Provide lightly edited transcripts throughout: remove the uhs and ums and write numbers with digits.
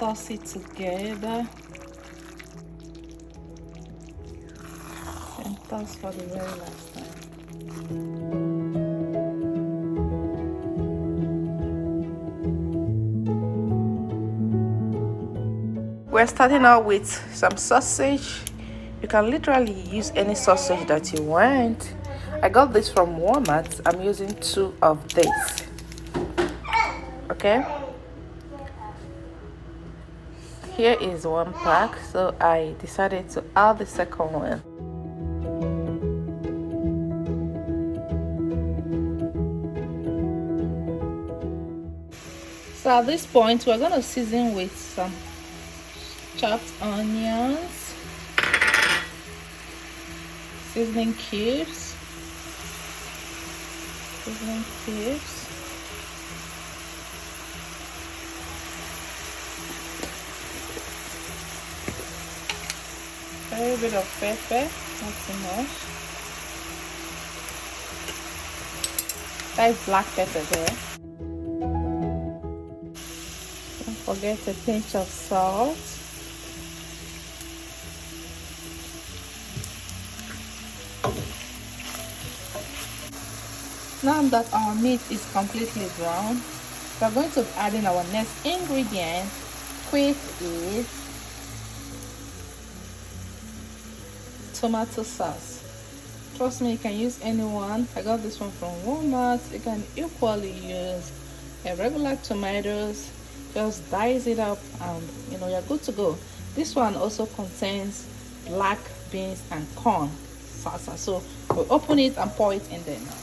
Toss it together and toss for the very last time. We're starting out with some sausage. You can literally use any sausage that you want. I got this from Walmart. I'm using 2 of this. Okay, here is 1 pack, so I decided to add the second one. So at this point, we're going to season with some chopped onions, seasoning cubes, a little bit of pepper, not too much. That is black pepper there. Don't forget a pinch of salt. Now that our meat is completely brown, we're going to add in our next ingredient, which is tomato sauce. Trust me, you can use any one. I got this one from Walmart. You can equally use a regular tomatoes. Just dice it up and you're good to go. This one also contains black beans and corn salsa. So we'll open it and pour it in there now.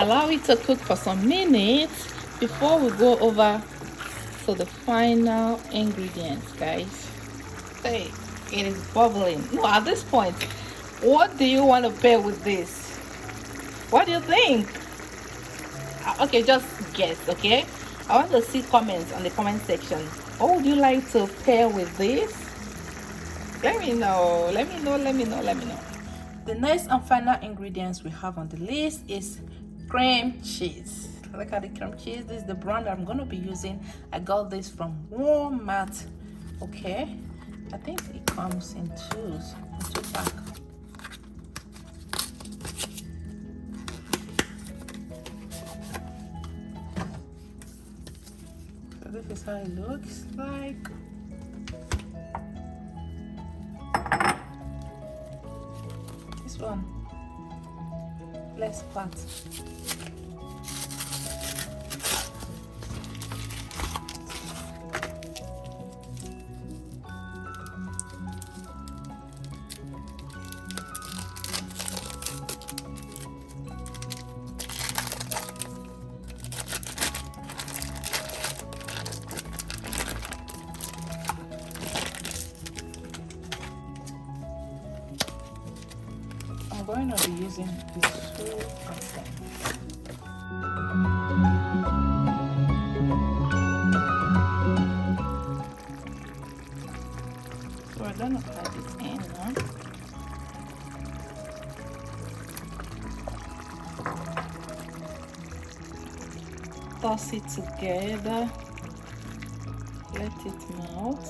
Allow it to cook for some minutes before we go over to the final ingredients, guys. Hey, it is bubbling. No, at this point, what do you want to pair with this? What do you think? Okay, just guess, okay? I want to see comments on the comment section. What would you like to pair with this? Let me know. The next and final ingredients we have on the list is cream cheese. Look at the cream cheese. This is the brand I'm going to be using. I got this from Walmart. Okay, I think it comes in two packs. So this is how it looks like. This one, less part. I'm going to be using this 2 of them. So we're going to add it in now. Toss it together. Let it melt.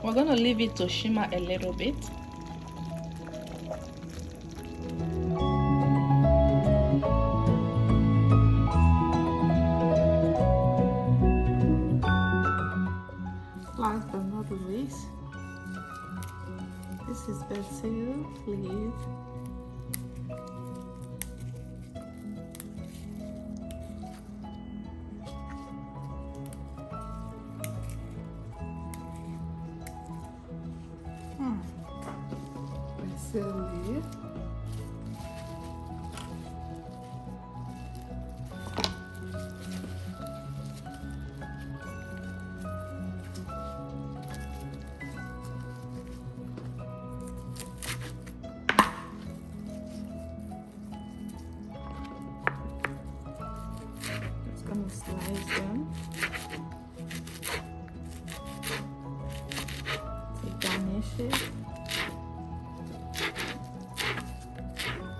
We're gonna leave it to shimmer a little bit. Last but not least, this is basil leaf. Basil leaf. Gonna slice them to garnish it.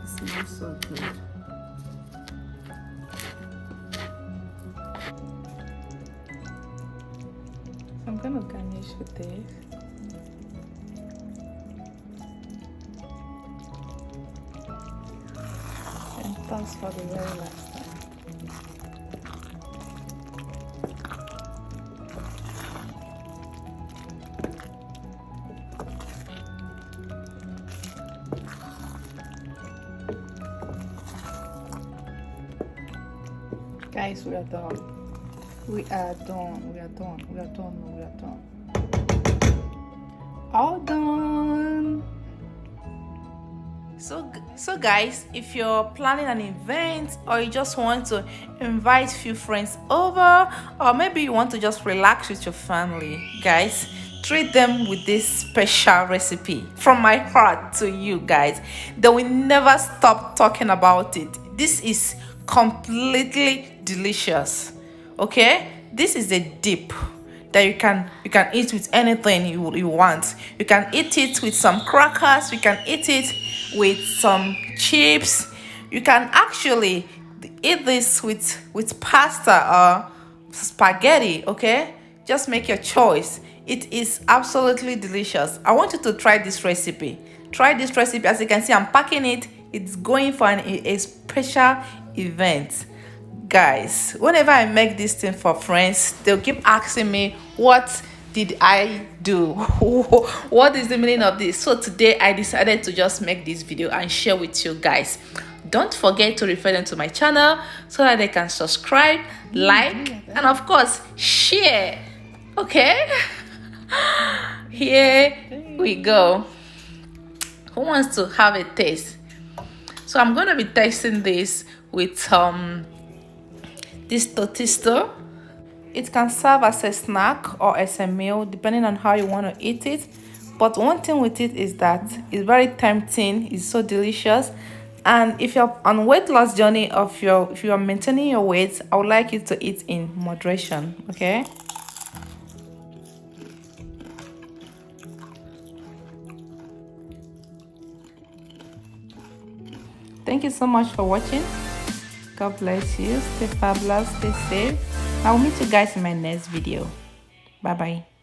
It smells so good. So I'm gonna garnish with this. And toss for the very last time. Guys, we are done. We are done. We are done. We are done. We are done. All done. So guys, if you're planning an event or you just want to invite few friends over, or maybe you want to just relax with your family, guys, treat them with this special recipe from my heart to you guys. They will never stop talking about it. This is completely delicious. Okay, this is a dip that you can eat with anything you want. You can eat it with some crackers, you can eat it with some chips, you can actually eat this with pasta or spaghetti. Okay, just make your choice. It is absolutely delicious. I want you to try this recipe. Try this recipe. As you can see, I'm packing it. It's going for a special event. Guys, whenever I make this thing for friends, they'll keep asking me, what did I do? What is the meaning of this? So today I decided to just make this video and share with you guys. Don't forget to refer them to my channel so that they can subscribe, like, and of course share. Okay. Here we go. Who wants to have a taste? So I'm going to be tasting this with this totisto. It can serve as a snack or as a meal depending on how you want to eat it. But one thing with it is that it's very tempting. It's so delicious. And if you're on weight loss journey, if you are maintaining your weight, I would like you to eat in moderation. Okay. Thank you so much for watching. God bless you. Stay fabulous. Stay safe. I will meet you guys in my next video. Bye bye.